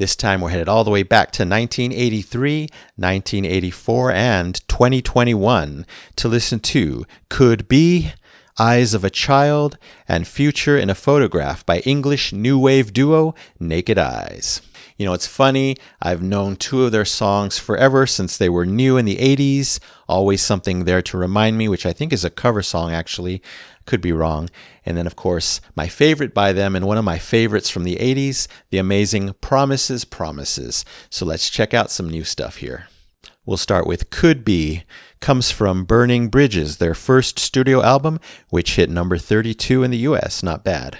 This time we're headed all the way back to 1983, 1984, and 2021 to listen to Could Be, Eyes of a Child, and Future in a Photograph by English new wave duo Naked Eyes. You know, it's funny, I've known two of their songs forever since they were new in the 80s. Always Something There to Remind Me, which I think is a cover song actually. Could be wrong. And then, of course, my favorite by them and one of my favorites from the 80s, the amazing Promises, Promises. So let's check out some new stuff here. We'll start with Could Be. Comes from Burning Bridges, their first studio album, which hit number 32 in the US. Not bad.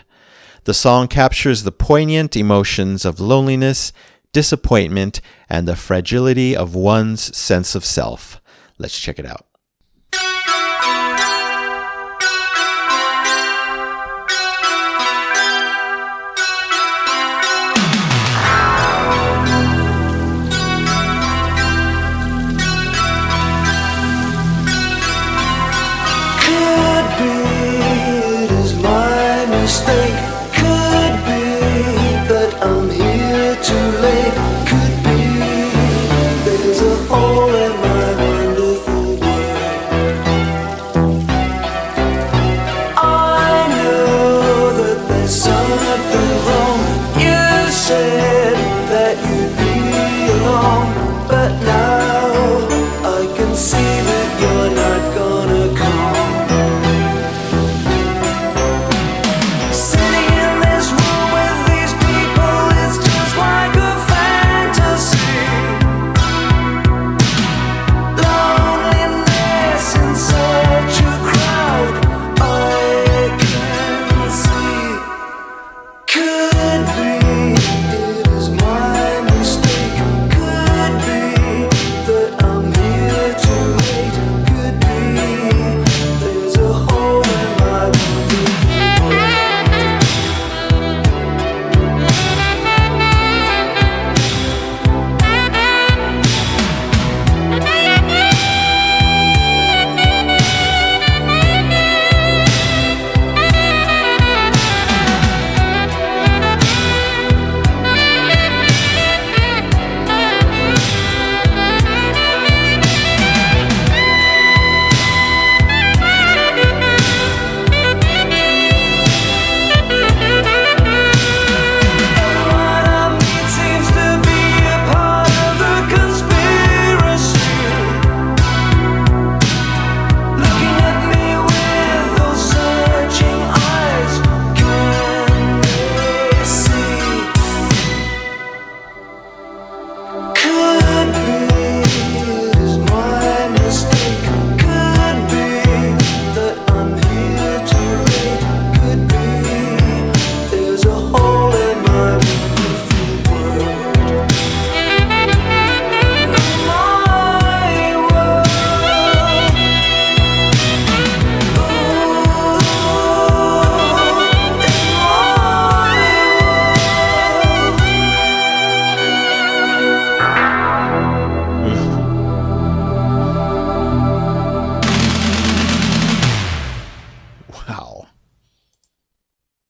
The song captures the poignant emotions of loneliness, disappointment, and the fragility of one's sense of self. Let's check it out.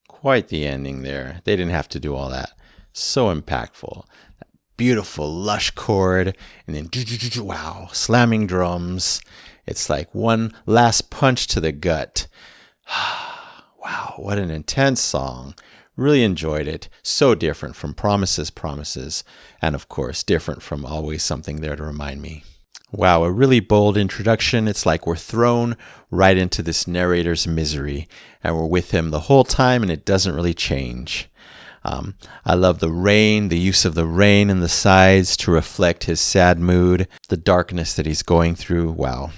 Quite the ending there. They didn't have to do all that. So impactful. Beautiful, lush chord, and then wow, slamming drums. It's like one last punch to the gut. Wow, what an intense song. Really enjoyed it. So different from Promises, Promises, and of course, different from Always Something There to Remind Me. Wow, a really bold introduction. It's like we're thrown right into this narrator's misery, and we're with him the whole time, and it doesn't really change. I love the rain, the use of the rain in the sides to reflect his sad mood, the darkness that he's going through. Wow.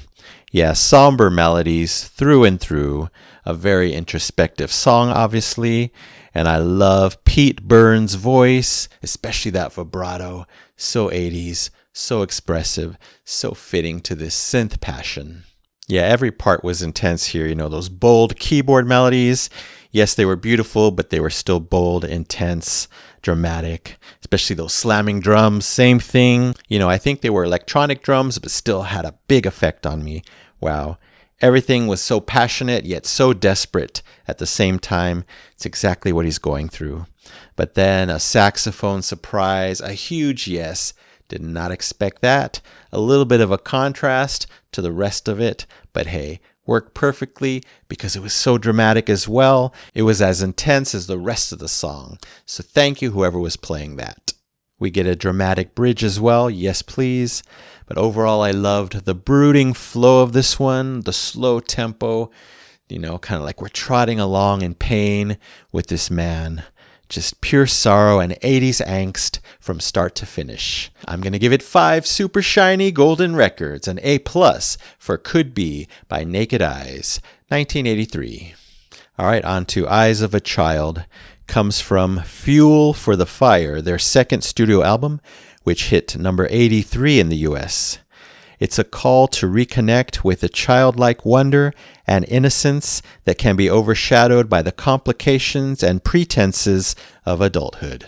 Yeah, somber melodies through and through. A very introspective song, obviously. And I love Pete Burns' voice, especially that vibrato. So 80s. So expressive, so fitting to this synth passion. Yeah, every part was intense here. You know, those bold keyboard melodies. Yes, they were beautiful, but they were still bold, intense, dramatic. Especially those slamming drums, same thing. You know, I think they were electronic drums, but still had a big effect on me. Wow. Everything was so passionate, yet so desperate at the same time. It's exactly what he's going through. But then a saxophone surprise, a huge yes. Did not expect that. A little bit of a contrast to the rest of it, but hey, worked perfectly because it was so dramatic as well. It was as intense as the rest of the song. So thank you, whoever was playing that. We get a dramatic bridge as well, yes please. But overall, I loved the brooding flow of this one, the slow tempo, kind of like we're trotting along in pain with this man. Just pure sorrow and 80s angst from start to finish. I'm going to give it 5 super shiny golden records, an A+ for Could Be by Naked Eyes, 1983. All right, on to Eyes of a Child. Comes from Fuel for the Fire, their second studio album, which hit number 83 in the US. It's a call to reconnect with a childlike wonder and innocence that can be overshadowed by the complications and pretenses of adulthood.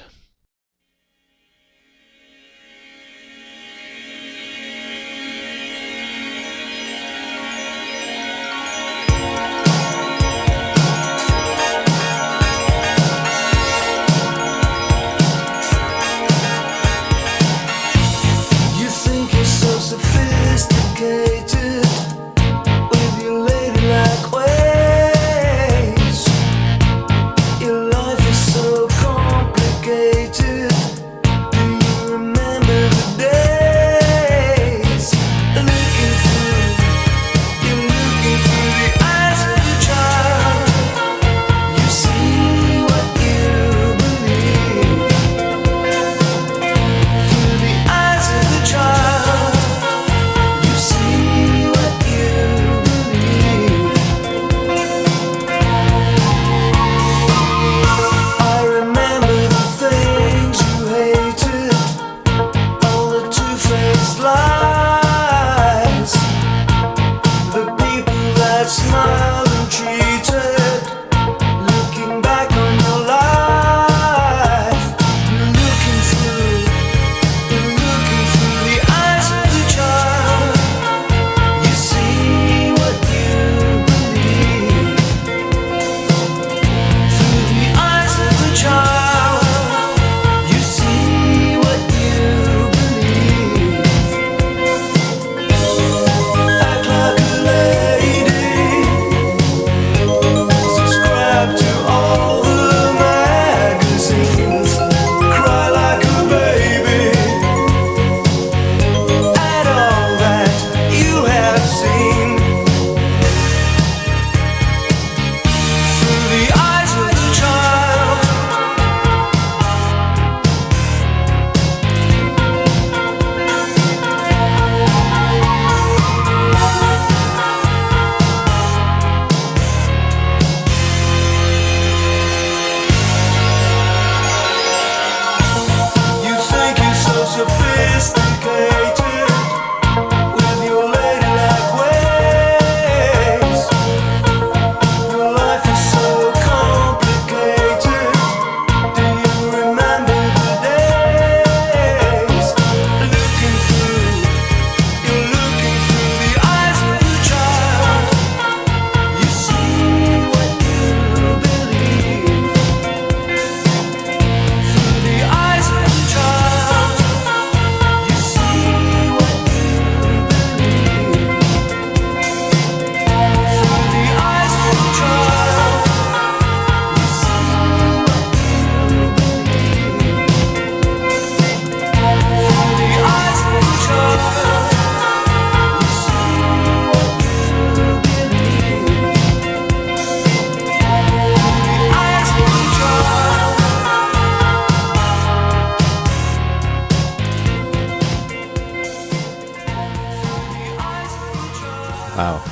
Wow.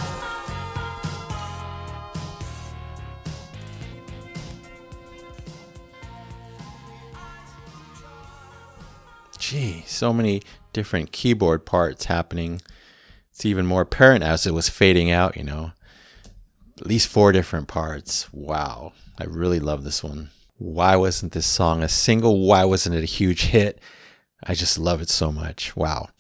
Gee, so many different keyboard parts happening. It's even more apparent as it was fading out, At least 4 different parts. Wow. I really love this one. Why wasn't this song a single? Why wasn't it a huge hit? I just love it so much. Wow.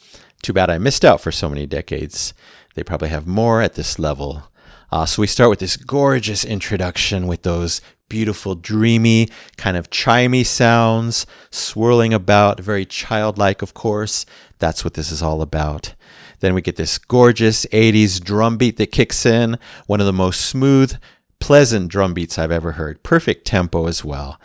Too bad I missed out for so many decades. They probably have more at this level. So we start with this gorgeous introduction with those beautiful, dreamy, kind of chimey sounds swirling about, very childlike, of course. That's what this is all about. Then we get this gorgeous 80s drum beat that kicks in, one of the most smooth, pleasant drum beats I've ever heard. Perfect tempo as well.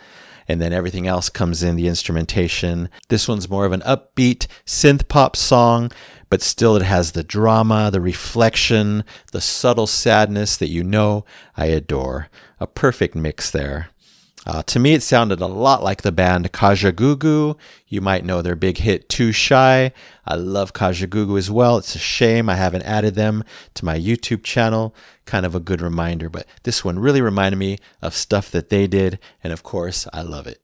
And then everything else comes in, the instrumentation. This one's more of an upbeat synth pop song, but still it has the drama, the reflection, the subtle sadness that you know I adore. A perfect mix there. To me, it sounded a lot like the band Kajagoogoo. You might know their big hit Too Shy. I love Kajagoogoo as well. It's a shame I haven't added them to my YouTube channel. Kind of a good reminder, but this one really reminded me of stuff that they did, and of course, I love it.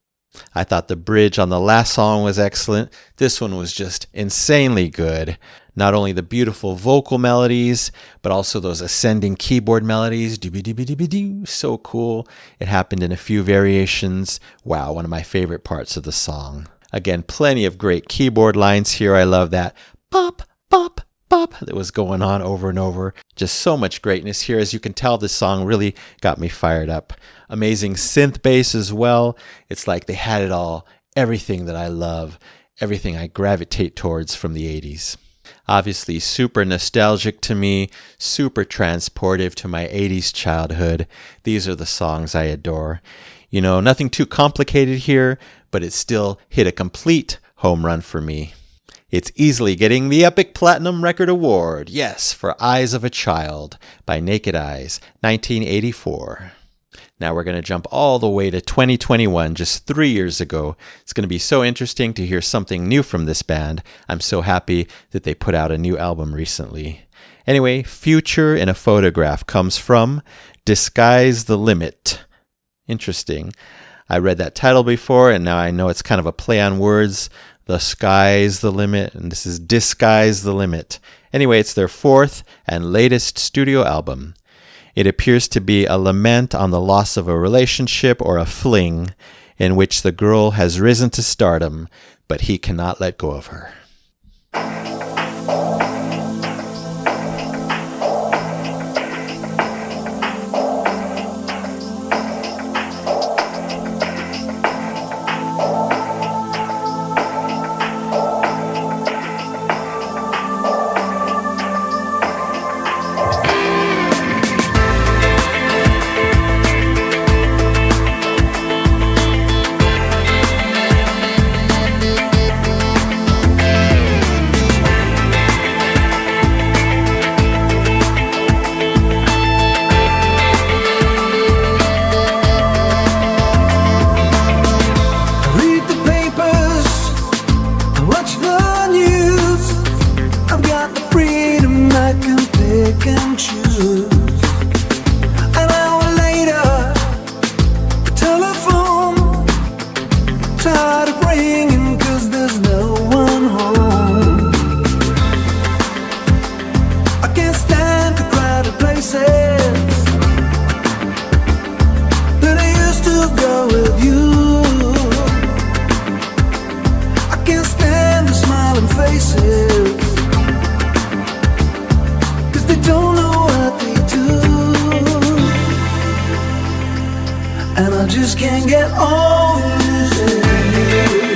I thought the bridge on the last song was excellent. This one was just insanely good. Not only the beautiful vocal melodies, but also those ascending keyboard melodies. Dooby-dooby-dooby-doo. So cool. It happened in a few variations. Wow, one of my favorite parts of the song. Again, plenty of great keyboard lines here. I love that pop, pop, pop that was going on over and over. Just so much greatness here. As you can tell, this song really got me fired up. Amazing synth bass as well. It's like they had it all. Everything that I love. Everything I gravitate towards from the 80s. Obviously super nostalgic to me, super transportive to my 80s childhood. These are the songs I adore. You know, nothing too complicated here, but it still hit a complete home run for me. It's easily getting the Epic Platinum Record Award, yes, for Eyes of a Child by Naked Eyes, 1984. Now we're going to jump all the way to 2021, just 3 years ago. It's going to be so interesting to hear something new from this band. I'm so happy that they put out a new album recently. Anyway, Future in a Photograph comes from Disguise the Limit. Interesting. I read that title before, and now I know it's kind of a play on words. The sky's the limit, and this is Disguise the Limit. Anyway, it's their fourth and latest studio album. It appears to be a lament on the loss of a relationship or a fling in which the girl has risen to stardom, but he cannot let go of her. Just can't get over losing you.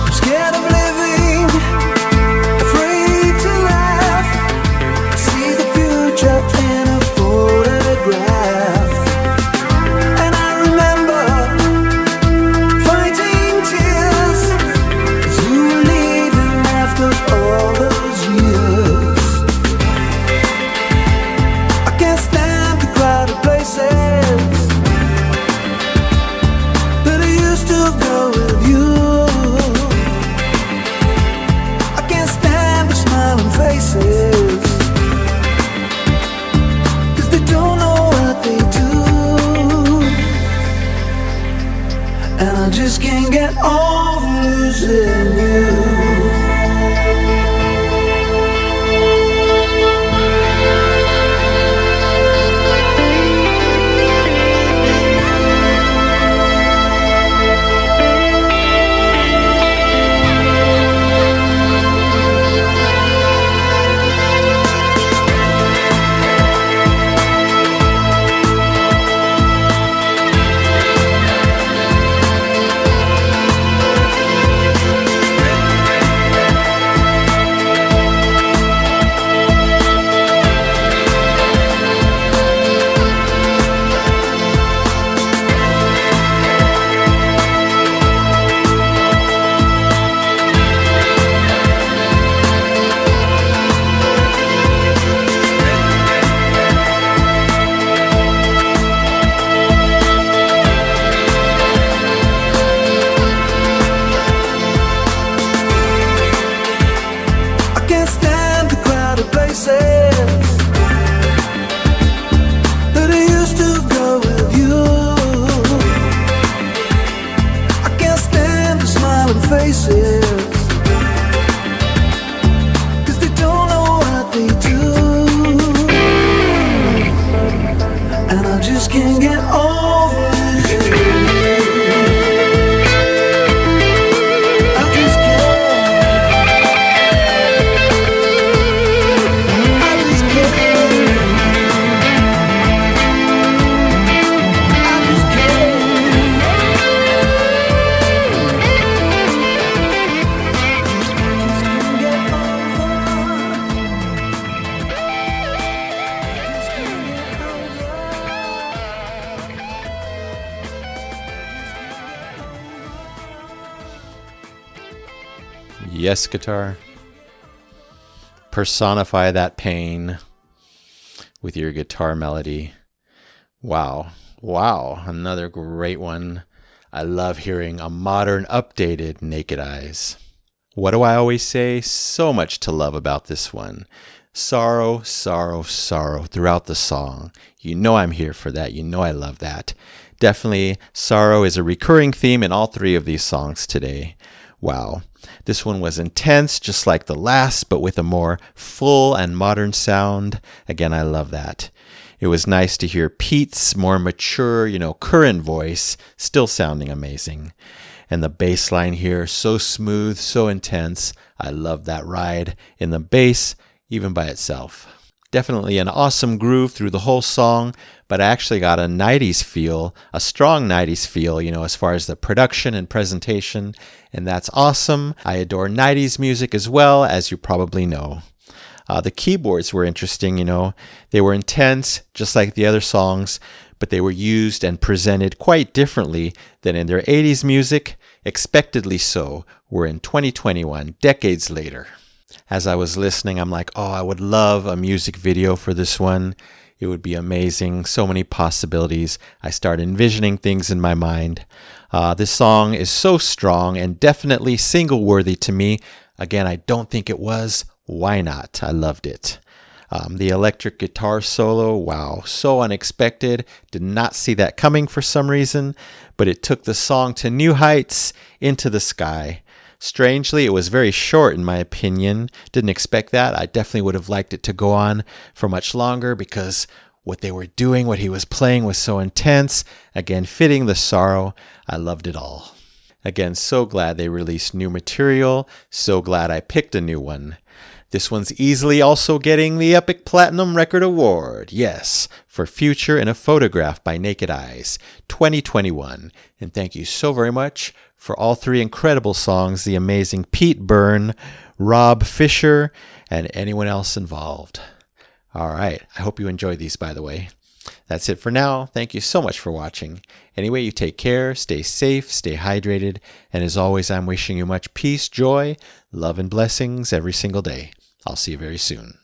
I'm scared of living, afraid to laugh. I see the future in a photograph. says that he used to go with you. I can't stand the smiling faces, 'cause they don't know what they do. And I just can't get over you. I just can't. I just can't. I just can't. Just can't get over. Just can't get over. Yes, guitar. Personify that pain with your guitar melody. Wow. Wow. Another great one. I love hearing a modern, updated Naked Eyes. What do I always say? So much to love about this one. Sorrow, sorrow, sorrow throughout the song. You know I'm here for that. You know I love that. Definitely, sorrow is a recurring theme in all three of these songs today. Wow. This one was intense, just like the last, but with a more full and modern sound. Again, I love that. It was nice to hear Pete's more mature, current voice still sounding amazing. And the bass line here, so smooth, so intense. I love that ride in the bass, even by itself. Definitely an awesome groove through the whole song, but I actually got a 90s feel, a strong 90s feel, as far as the production and presentation, and that's awesome. I adore 90s music as well, as you probably know. The keyboards were interesting, They were intense, just like the other songs, but they were used and presented quite differently than in their 80s music, expectedly so. We're in 2021, decades later. As I was listening, I'm like, oh, I would love a music video for this one. It would be amazing. So many possibilities. I start envisioning things in my mind. This song is so strong and definitely single worthy to me. Again, I don't think it was. Why not? I loved it. The electric guitar solo, wow, so unexpected. Did not see that coming for some reason, but it took the song to new heights, into the sky. Strangely, it was very short in my opinion. Didn't expect that. I definitely would have liked it to go on for much longer because what they were doing, what he was playing was so intense. Again, fitting the sorrow. I loved it all. Again, so glad they released new material. So glad I picked a new one. This one's easily also getting the Epic Platinum Record Award. Yes, for Future in a Photograph by Naked Eyes, 2021. And thank you so very much for all three incredible songs, the amazing Pete Byrne, Rob Fisher, and anyone else involved. All right, I hope you enjoyed these, by the way. That's it for now. Thank you so much for watching. Anyway, you take care, stay safe, stay hydrated, and as always, I'm wishing you much peace, joy, love, and blessings every single day. I'll see you very soon.